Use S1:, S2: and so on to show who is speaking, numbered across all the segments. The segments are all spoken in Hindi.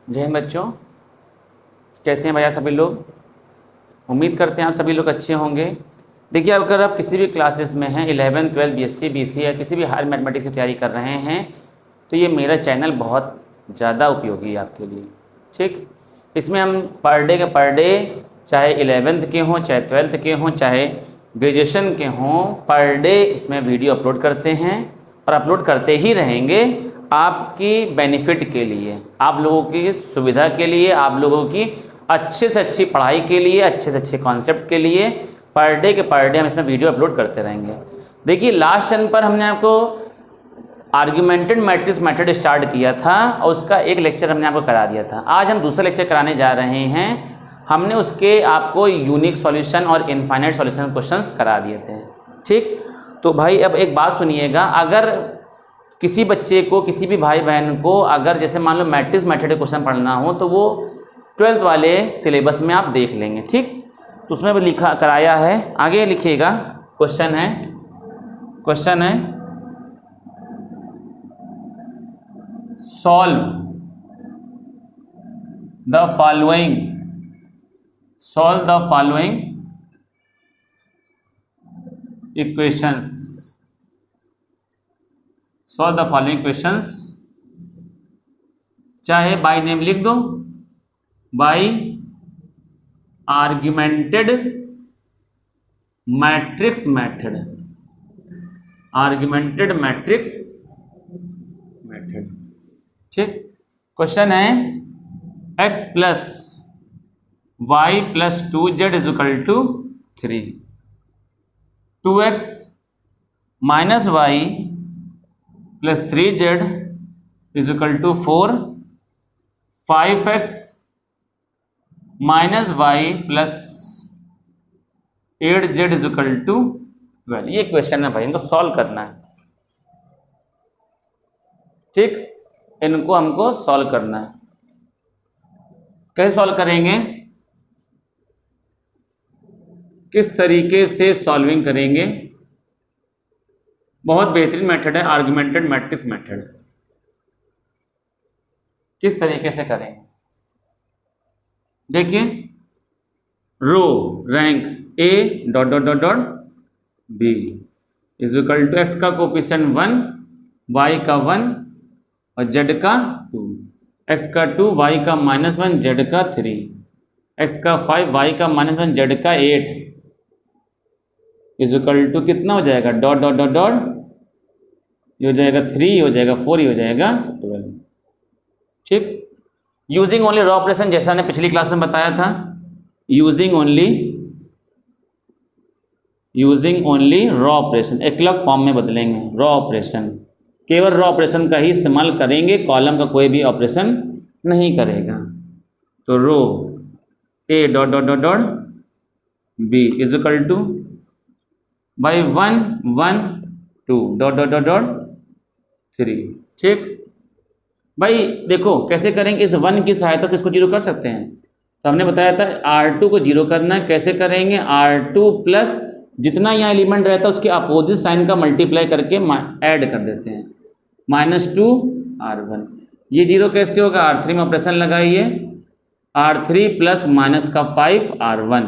S1: जय हिंद बच्चों, कैसे हैं भैया सभी लोग। उम्मीद करते हैं आप सभी लोग अच्छे होंगे। देखिए, अगर आप किसी भी क्लासेस में हैं, 11, 12, BSc, BCA या किसी भी हायर मैथमेटिक्स की तैयारी कर रहे हैं, तो ये मेरा चैनल बहुत ज़्यादा उपयोगी है आपके लिए। ठीक, इसमें हम पर डे चाहे 11th के हों, चाहे 12th के हों, चाहे ग्रेजुएशन के हों, पर डे इसमें वीडियो अपलोड करते हैं और अपलोड करते ही रहेंगे आपकी बेनिफिट के लिए, आप लोगों की सुविधा के लिए, आप लोगों की अच्छे से अच्छी पढ़ाई के लिए, अच्छे से अच्छे कॉन्सेप्ट के लिए पर डे हम इसमें वीडियो अपलोड करते रहेंगे। देखिए, लास्ट चैनल पर हमने आपको आर्ग्यूमेंटेड मैट्रिक्स मेथड स्टार्ट किया था और उसका एक लेक्चर हमने आपको करा दिया था। आज हम दूसरा लेक्चर कराने जा रहे हैं। हमने उसके आपको यूनिक सॉल्यूशन और इनफाइनाइट सॉल्यूशन क्वेश्चंस करा दिए थे। ठीक, तो भाई अब एक बात सुनिएगा, अगर किसी बच्चे को, किसी भी भाई बहन को अगर जैसे मान लो मैट्रिक्स मेथड क्वेश्चन पढ़ना हो तो वो 12th वाले सिलेबस में आप देख लेंगे। ठीक, तो उसमें भी लिखा कराया है, आगे लिखिएगा। क्वेश्चन है solve the following equations. Solve the following questions, चाहे बाय नेम लिख दो, by augmented matrix method, augmented matrix method. ठीक, क्वेश्चन है x plus y plus 2z is equal to 3, 2x minus y plus 3z is equal to 4, 5x minus y plus 8z is equal to 12। ये क्वेश्चन है भाई, इनको सॉल्व करना है। ठीक, इनको हमको सॉल्व करना है। कैसे सॉल्व करेंगे, किस तरीके से सॉल्विंग करेंगे? बहुत बेहतरीन मेथड है आर्गुमेंटेड मैट्रिक्स मेथड। किस तरीके से करेंगे देखिए, row rank a dot dot dot dot b is equal to x का कोफिशिएंट 1, y का 1 और z का 2, x का 2, y का -1, z का 3, x का 5, y का -1, z का 8 इज इक्वल टू कितना हो जाएगा, डॉट डॉट डॉट डॉट, ये हो जाएगा 3, हो जाएगा 4, ये हो जाएगा 12। ठीक, यूजिंग ओनली रॉ ऑपरेशन, जैसा हमने पिछली क्लास में बताया था, यूजिंग ओनली रॉ ऑपरेशन, एकलक फॉर्म में बदलेंगे। रॉ ऑपरेशन, केवल रॉ ऑपरेशन का ही इस्तेमाल करेंगे, कॉलम का कोई भी ऑपरेशन नहीं करेगा। तो रो a dot dot dot dot b is equal two by 1, 1, 2 dot dot dot dot 3। ठीक भाई, देखो कैसे करेंगे, इस 1 की सहायता से इसको जीरो कर सकते हैं। तो हमने बताया था R2 को जीरो करना है। कैसे करेंगे, R2 प्लस जितना यहाँ एलिमेंट रहता है उसके अपोजिट साइन का मल्टीप्लाई करके ऐड कर देते हैं, -2 R1। ये जीरो कैसे होगा, R3 में ऑपरेशन लगाइए, R3 प्लस माइनस का 5 R1,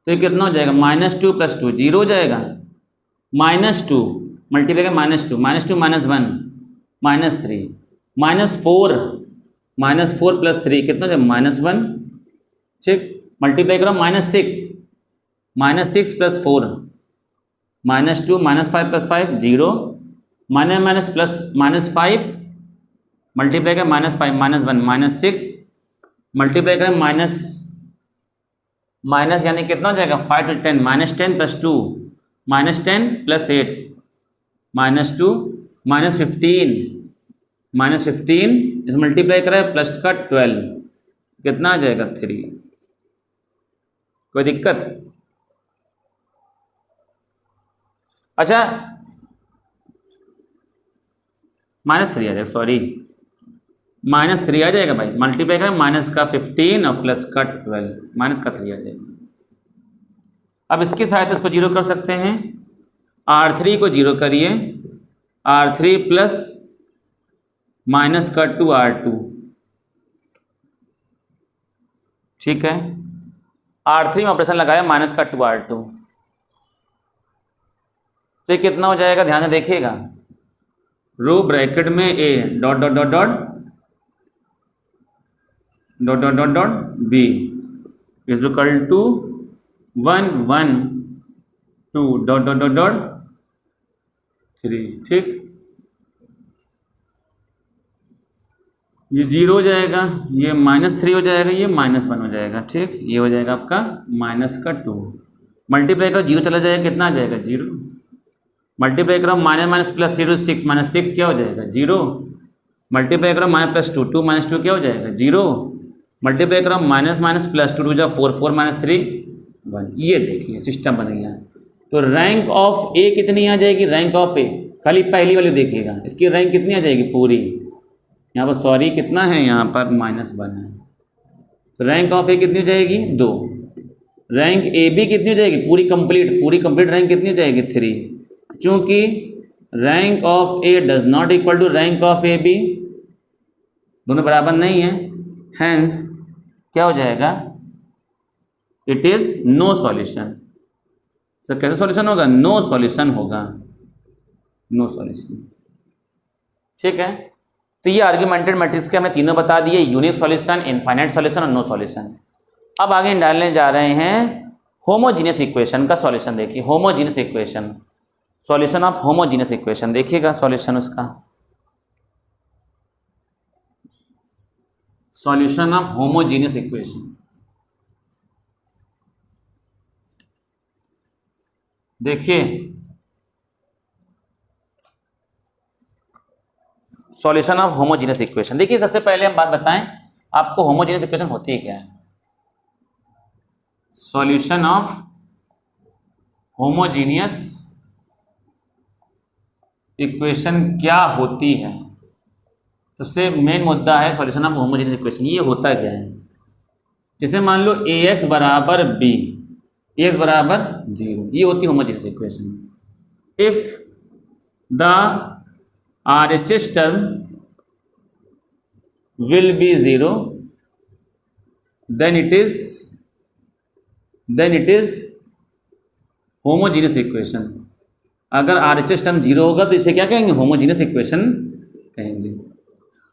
S1: तो ये कितना हो जाएगा, -2 प्लस 2 जीरो हो जाएगा, -2 मल्टीप्लाई का -2, -2 -1 -3, -4 प्लस 3 कितना हो जाएगा, -1। ठीक, मल्टीप्लाई करो, -6 plus 4, -2 -5 plus 5 0, minus plus -5 multiply करें, -5 -1 -6 मल्टीप्लाई करें माइनस यानी कितना हो जाएगा, 5 to 10, -10 प्लस 2 -10 प्लस 8 -2 -15 इस मल्टीप्लाई करें प्लस का 12 कितना आ जाएगा, 3। कोई दिक्कत? अच्छा, -3 आ जाएगा, सॉरी -3 आ जाएगा भाई, मल्टीप्लाई करें माइनस का 15 और प्लस का 12, माइनस का 3 आ जाएगा। अब इसकी सहायता इसको जीरो कर सकते हैं, R3 को जीरो करिए, R3 प्लस माइनस का 2 R2 ठीक है। R3 में ऑपरेशन लगाया माइनस का 2R2, तो ये कितना हो जाएगा, ध्यान से देखिएगा। रो ब्रैकेट में A dot dot dot dot dot dot dot dot B is equal to 1 1 2 dot dot dot dot 3। ठीक, ये 0 हो जाएगा, ये -3 हो जाएगा, ये -1 हो जाएगा। ठीक, ये हो जाएगा आपका माइनस का 2, मल्टीप्लाई करो 0 चला जाएगा, कितना आ जाएगा 0, मल्टीप्लाई करो माइनस माइनस प्लस 3 6 -6 क्या हो जाएगा 0, मल्टीप्लाई करो माइनस प्लस 2 2 -2 क्या हो जाएगा 0, मल्टीप्लाई करो माइनस माइनस प्लस 2 2 4 4 -3 1। ये देखिए सिस्टम बन गया। तो रैंक ऑफ ए कितनी आ जाएगी, रैंक ऑफ ए, खाली पहली वाली देखिएगा, इसकी रैंक कितनी आ जाएगी पूरी, यहाँ पर सॉरी कितना है, यहाँ पर -1 है, तो रैंक ऑफ ए कितनी हो जाएगी 2। रैंक ए बी कितनी हो जाएगी पूरी कंप्लीट रैंक कितनी हो जाएगी 3, क्योंकि rank of A does not equal to rank of A B, दोनों बराबर नहीं है, हैंस क्या हो जाएगा, it is no solution. Sir कैसे सॉल्यूशन होगा, नो सॉल्यूशन होगा, नो सॉल्यूशन। ठीक है, तो ये आर्ग्यूमेंटेड मैट्रिक्स के हमने तीनों बता दिए, यूनिक सॉल्यूशन, इनफाइनाइट सॉल्यूशन और नो सॉल्यूशन। अब आगे डालने जा रहे हैं होमोजीनियस इक्वेशन का सॉल्यूशन। देखिए homogeneous equation, solution of homogeneous equation, देखिएगा सॉल्यूशन उसका, सॉल्यूशन ऑफ होमोजीनियस इक्वेशन। देखिए सॉल्यूशन ऑफ होमोजीनियस इक्वेशन, देखिए सबसे पहले हम बात बताएं आपको होमोजीनियस इक्वेशन होती है क्या है। सॉल्यूशन ऑफ होमोजीनियस इक्वेशन क्या होती है, सबसे मेन मुद्दा है सॉल्यूशन ऑफ होमोजीनियस इक्वेशन। ये होता क्या है, जैसे मान लो ax बराबर b, ax बराबर 0, ये होती है homogeneous equation. If the RHS term will be 0, then it is homogeneous equation. अगर RHS टर्म 0 होगा तो इसे क्या कहेंगे, होमोजीनियस इक्वेशन कहेंगे।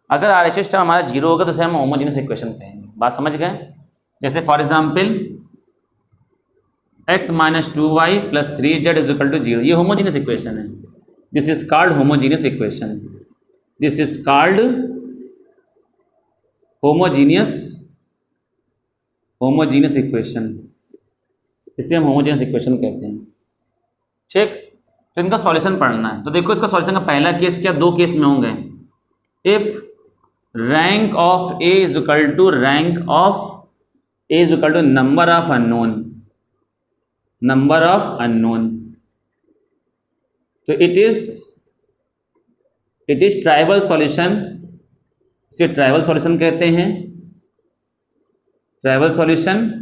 S1: अगर RHS टर्म हमारा 0 होगा तो इसे हम होमोजीनियस इक्वेशन कहेंगे। बात समझ गए। जैसे for example x - 2y + 3z = 0, ये होमोजीनियस इक्वेशन है। This is called homogeneous equation, this is called homogeneous equation, इसे हम होमोजीनियस इक्वेशन कहते हैं। ठीक, तो इनका सॉल्यूशन पढ़ना है। तो देखो इसका सॉल्यूशन का पहला केस क्या, दो केस में होंगे। If rank of A is equal to rank of A is equal to number of unknown, तो इट इज ट्राइवल सॉल्यूशन, इसे ट्राइवल सॉल्यूशन कहते हैं, ट्राइवल सॉल्यूशन।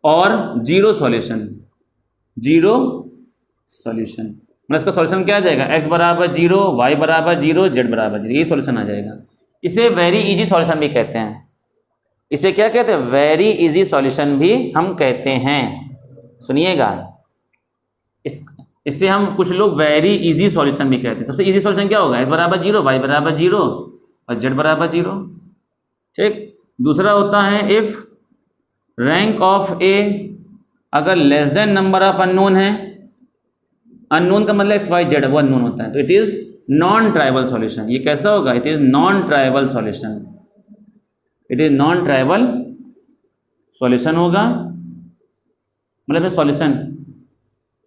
S1: और जीरो सॉल्यूशन मतलब इसका सॉल्यूशन क्या आ जाएगा, x बराबर 0, y बराबर 0, z बराबर 0, ये सॉल्यूशन आ जाएगा। इसे वेरी इजी सॉल्यूशन भी कहते हैं। इसे क्या कहते हैं, वेरी इजी सॉल्यूशन भी हम कहते हैं। सुनिएगा, इससे हम कुछ लोग वेरी इजी सॉल्यूशन भी कहते हैं। सबसे इजी सॉल्यूशन क्या होगा, x बराबर 0, y बराबर 0 और z बराबर 0। ठीक, दूसरा होता है इफ रैंक ऑफ ए अगर less than number of unknown है, अननोन का मतलब x y z वो अननोन होता है, तो it is non trivial solution. ये कैसा होगा, it is non trivial solution, it is non trivial solution होगा। मतलब solution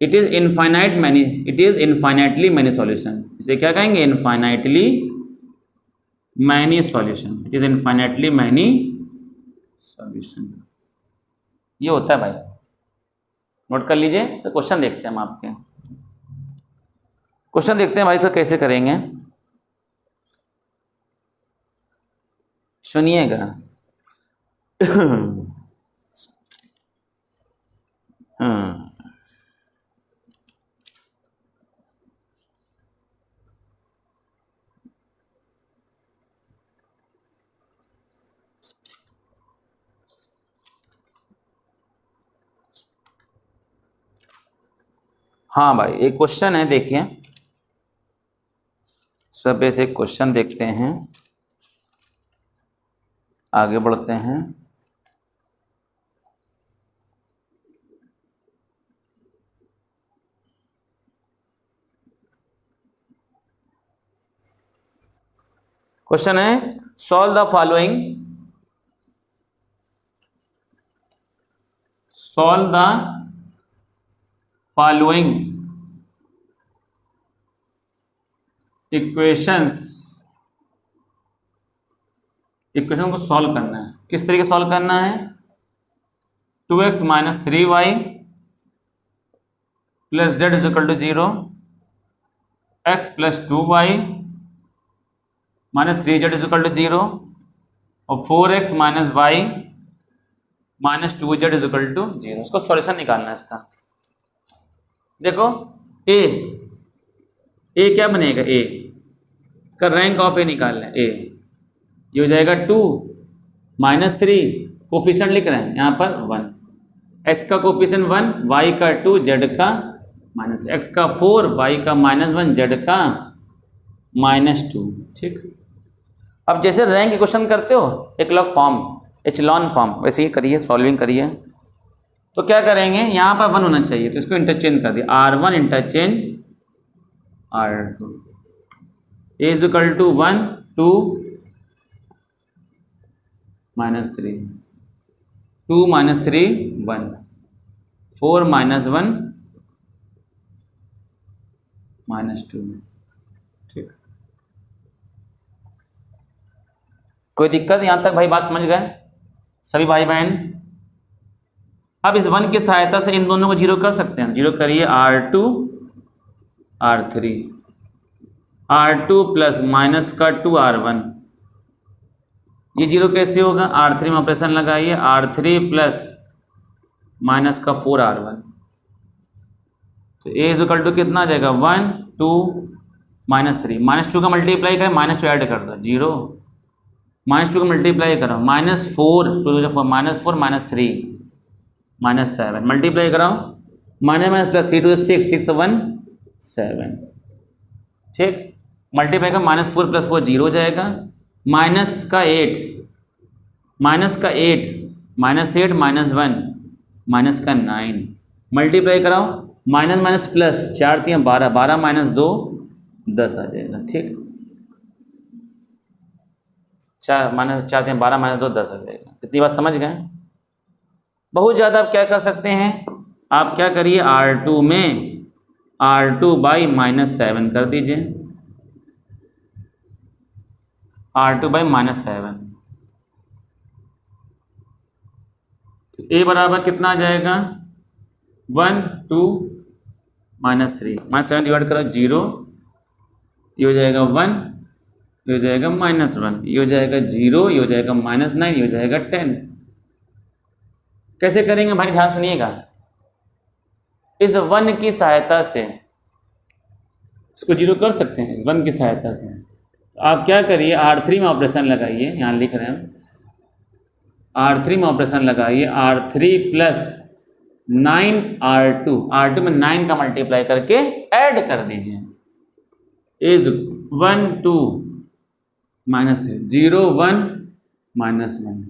S1: it is infinitely many solution, इसे क्या कहेंगे, infinitely many solution, it is infinitely many solution. ये होता है भाई, नोट कर लीजिए। सर क्वेश्चन देखते हैं हम आपके, क्वेश्चन देखते हैं भाई सर कैसे करेंगे, सुनिएगा। हाँ भाई, एक क्वेश्चन है, देखिए सब से एक क्वेश्चन देखते हैं, आगे बढ़ते हैं। क्वेश्चन है, solve the following, solve the following equations. Equation को सॉल्व करना है, किस तरीके से सॉल्व करना है? 2x minus 3y plus z is equal to 0, x plus 2y minus 3z is equal to 0 और 4x minus y minus 2z is equal to 0। उसको सॉल्यूशन निकालना है इसका। देखो ए क्या बनेगा? ए इसका रैंक ऑफ ए निकालना है। ए ये हो जाएगा 2 माइनस 3, कोफिशिएंट लिख रहे हैं यहाँ पर 1, x का कोफिशिएंट 1, y का 2, z का माइनस, x का 4, y का माइनस 1, z का माइनस 2। ठीक, अब जैसे रैंक इक्वेशन करते हो एकलॉग फॉर्म, एचलॉन फॉर्म, वैसे ही करिए, सॉल्विंग करिए। तो क्या करेंगे, यहाँ पर 1 होना चाहिए तो इसको इंटरचेंज कर दिया, r1 interchange r2, a is equal to 1 2 minus 3, 2 minus 3 1, 4 minus 1 minus 2। ठीक, कोई दिक्कत यहाँ तक भाई? बात समझ गए सभी भाई बहन? अब इस 1 की सहायता से इन दोनों को जीरो कर सकते हैं। जीरो करिए, r2 r3, r2 plus minus का 2 r1, ये जीरो कैसे होगा? r3 में ऑपरेशन लगाइए, r3 प्लस माइनस का 4 r1, तो a इज इक्वल टू कितना आ जाएगा? 1 2 माइनस 3, माइनस 2 का मल्टीप्लाई करें, माइनस 2 ऐड कर दो, 0, माइनस 2 का मल्टीप्लाई करो, minus 4 2 minus 4 minus 3 minus 7, multiply कराओ, माइनस माइनस प्लस 3 2 6 6 1 7। ठीक, मल्टीप्लाई का माइनस 4 प्लस 4 0 हो जाएगा, माइनस का 8 माइनस 8 माइनस 1 माइनस का 9, मल्टीप्लाई कराओ, माइनस माइनस प्लस 4 3 12, 12 माइनस 2 10 आ जाएगा। ठीक, 4 माइनस 4 3 12 माइनस 2 10 आ जाएगा। इतनी बात समझ गए? बहुत ज़्यादा आप क्या कर सकते हैं, आप क्या करिए, R2 में R2 बाई माइनस 7 कर दीजिए, R2 बाई माइनस 7, तो A बराबर कितना आ जाएगा? 1 2 माइनस 3, माइनस 7 डिवाइड करो 0, ये हो जाएगा 1, ये हो जाएगा माइनस 1, ये हो जाएगा 0, ये हो जाएगा माइनस 9, ये हो जाएगा 10। कैसे करेंगे भाई? ध्यान सुनिएगा, इस 1 की सहायता से इसको जीरो कर सकते हैं, इस 1 की सहायता से। आप क्या करिए, R3 में ऑपरेशन लगाइए, यहाँ लिख रहे हैं R3 में ऑपरेशन लगाइए, R3 प्लस 9 R2 में 9 का मल्टीप्लाई करके ऐड कर दीजिए, इज 1 2 माइनस 0 1 माइनस 1,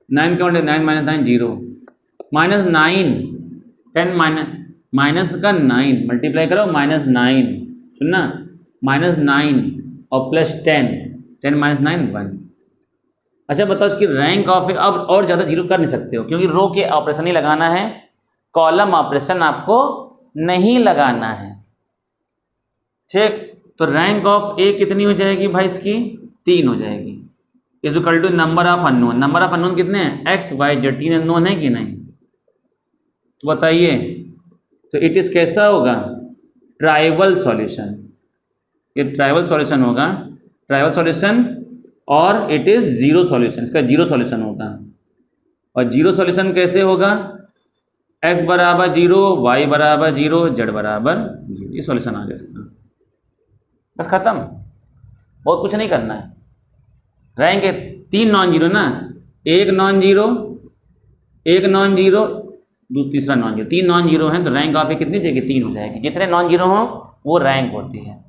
S1: 9 का मल्टीप्लाई 9 माइनस 9 0, माइनस 9 10 माइनस का 9 मल्टीप्लाई करो, माइनस 9 सुनना, माइनस 9 और प्लस 10, 10 माइनस 9 1। अच्छा बताओ, इसकी रैंक ऑफ, अब और ज़्यादा जीरो कर नहीं सकते हो क्योंकि रो के ऑपरेशन ही लगाना है, कॉलम ऑपरेशन आपको नहीं लगाना है। ठीक, तो रैंक ऑफ ए कितनी हो जाएगी भाई? इसकी 3 हो जाएगी, is equal to number of unknown. Number of unknown कितने हैं? एक्स वाई जेड, 3 अननोन है कि नहीं? तो बताइए, तो इट इज़ कैसा होगा? ट्राइवल सॉल्यूशन, ये ट्राइवल सॉल्यूशन होगा, ट्राइवल सॉल्यूशन, और इट इज़ जीरो सॉल्यूशन, इसका जीरो सॉल्यूशन होगा। और जीरो सॉल्यूशन कैसे होगा? x बराबर 0, y बराबर 0, z बराबर 0, ये सॉल्यूशन आ गया इसका, बस खत्म, बहुत कुछ नहीं करना है। रैंक है 3 नॉन जीरो ना, एक नॉन जीरो, तीसरा नॉन जीरो, 3 नॉन जीरो हैं तो रैंक ऑफ ए कितनी जाएगी, 3 हो जाएगी। जितने नॉन जीरो हों वो रैंक होती है।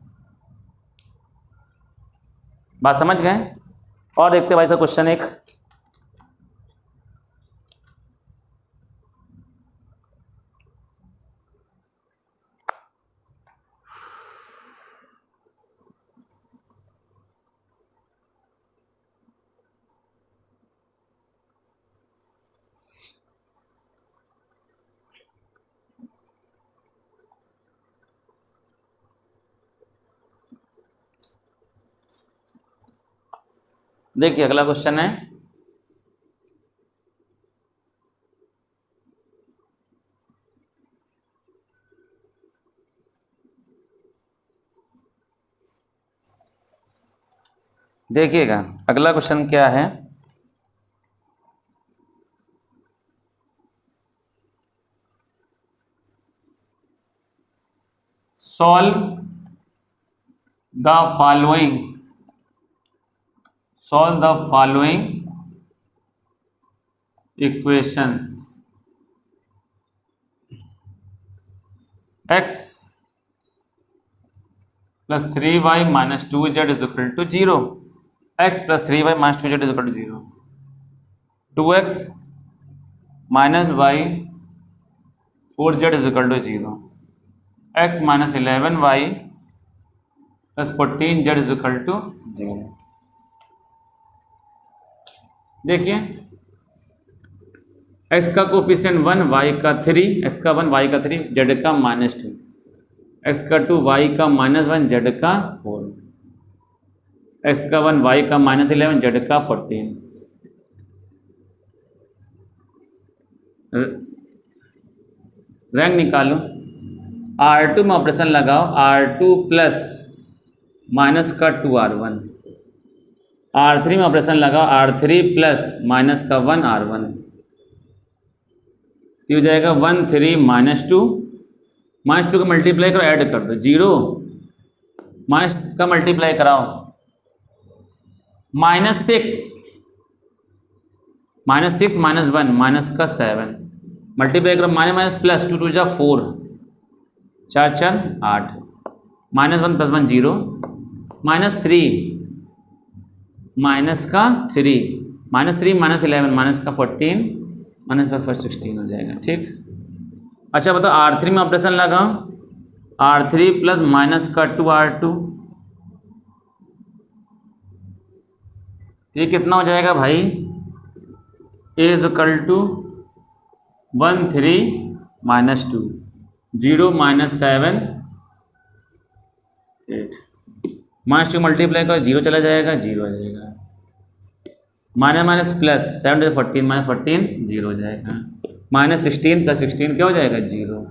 S1: बात समझ गए? और देखते भाई साहब क्वेश्चन एक, देखिए अगला क्वेश्चन है, देखिएगा अगला क्वेश्चन क्या है। Solve the following equations. x plus 3y minus 2z is equal to 0। x plus 3y minus 2z is equal to 0। 2x minus y 4z is equal to 0। x minus 11y plus 14z is equal to 0। देखिए x का कोफिशिएंट 1, y का 3, x का 1, y का 3, z का -2, x का 2, y का -1, z का 4, x का 1, y का -11, z का 14। रैंक निकालो। R2 में ऑपरेशन लगाओ, R2 प्लस माइनस का 2R1। R3 में ऑपरेशन लगाओ, R3 प्लस माइनस का 1R1। तो हो जाएगा 1 3 -2, -2 का मल्टीप्लाई करो, ऐड कर दो 0, माइनस का मल्टीप्लाई कराओ -6, -6 -1 माइनस का 7, मल्टीप्लाई करो माइनस प्लस 2 2 जा 4, 4 4 8, -1 + 1 0, -3 माइनस का 3, -3 -11 माइनस का 14, -5 16 हो जाएगा। ठीक, अच्छा बताओ R3 में ऑपरेशन लगाओ, R3 प्लस माइनस का 2R2, ये कितना हो जाएगा भाई, A is equal to 1 3 -2, 0 -7 8, -2 multiply करो 0 चला जाएगा, 0 आ जाएगा, माइनस प्लस 7 14 -14 0 हो जाएगा, -16 + 16 क्या हो जाएगा 0।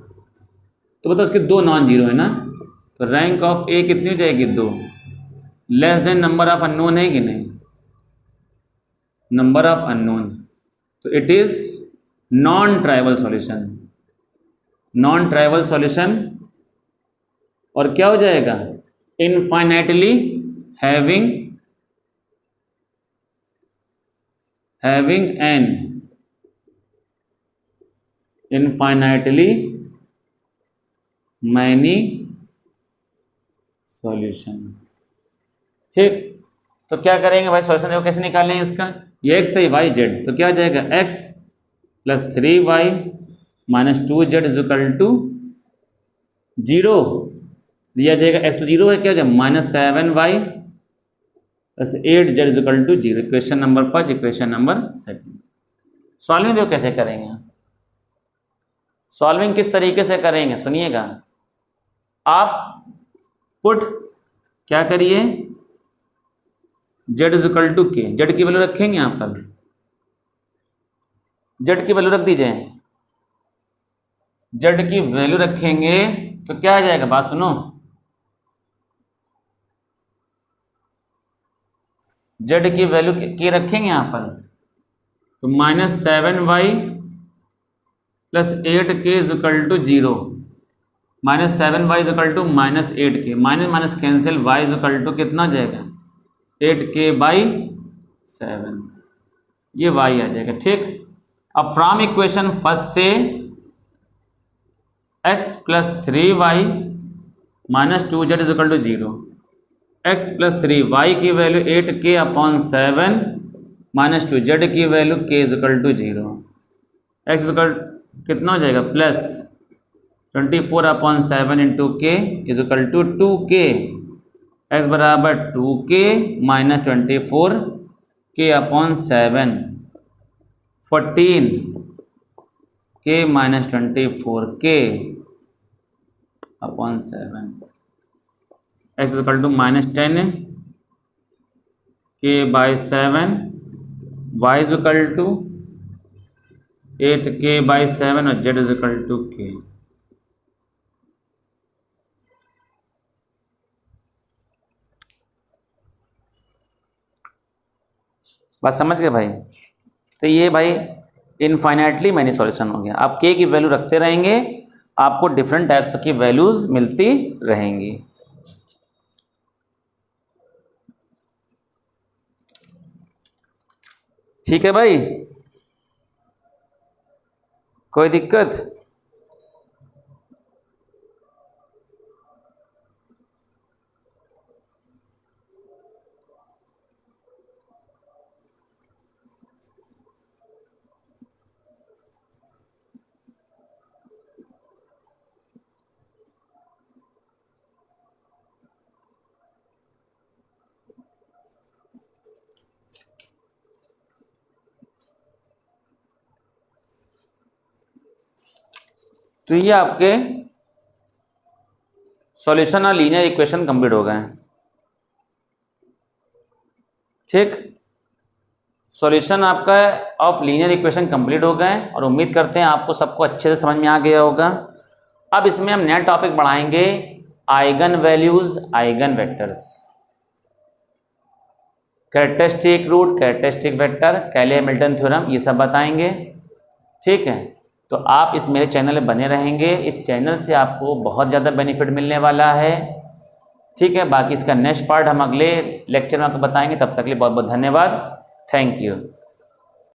S1: तो बताओ उसके 2 नॉन जीरो है ना, तो रैंक ऑफ ए कितनी हो जाएगी 2, less than number of unknown है कि नहीं, नंबर ऑफ अननोन, तो it is non trivial solution, non trivial solution. और क्या हो जाएगा, infinitely having an infinitely many solution. ठीक, तो क्या करेंगे भाई, सॉल्यूशन देखो कैसे निकालेंगे इसका, ये x है y z, तो क्या हो जाएगा x plus 3y minus 2z is equal to 0 दिया जाएगा, x तो 0 है, क्या हो जाएगा -7y plus 8z is equal to 0। Equation number first, equation number second. Solving देखो कैसे करेंगे, सॉल्विंग किस तरीके से करेंगे सुनिएगा। आप पुट क्या करिए, z इज इक्वल टू के, जेड की वैल्यू रखेंगे यहाँ पर, जेड की वैल्यू रख दीजिए, जेड की वैल्यू रखेंगे तो क्या आ जाएगा, बात सुनो, जेड की वैल्यू की रखेंगे यहाँ पर, तो -7y plus 8k is equal to 0, -7y is equal to -8k, minus cancel, y is equal to कितना हो जाएगा 8k/7, ये y आ जाएगा। ठीक, अब फ्रॉम इक्वेशन फर्स्ट से x plus 3y minus 2z is equal to 0। X plus 3y की वैल्यू 8k/7 माइनस 2z की value k is equal to 0। X equal कितना हो जाएगा plus 24/7 into k is equal to 2k। X बराबर 2k minus 24k/7 14k minus 24k/7 x equal to minus 10k/7 y is equal to 8k/7 और z is equal to k। बात समझ गए भाई? तो ये भाई इनफाइनाइटली मैनी सॉल्यूशन हो गया। आप के की वैल्यू रखते रहेंगे, आपको डिफरेंट टाइप्स की वैल्यूज मिलती रहेंगी। ठीक है भाई, कोई दिक्कत? तो ये आपके सॉल्यूशन और लीनियर इक्वेशन कंप्लीट हो गए हैं। ठीक, सॉल्यूशन आपका ऑफ लीनियर इक्वेशन कंप्लीट हो गए और उम्मीद करते हैं आपको सबको अच्छे से समझ में आ गया होगा। अब इसमें हम नया टॉपिक बढ़ाएंगे, eigen values, eigen vectors, characteristic root, characteristic vector, Cayley Hamilton theorem, ये सब बताएंगे। ठीक है, तो आप इस मेरे चैनल में बने रहेंगे। इस चैनल से आपको बहुत ज़्यादा बेनिफिट मिलने वाला है। ठीक है, बाकी इसका नेक्स्ट पार्ट हम अगले लेक्चर में आपको बताएंगे। तब तक के लिए बहुत बहुत धन्यवाद। Thank you.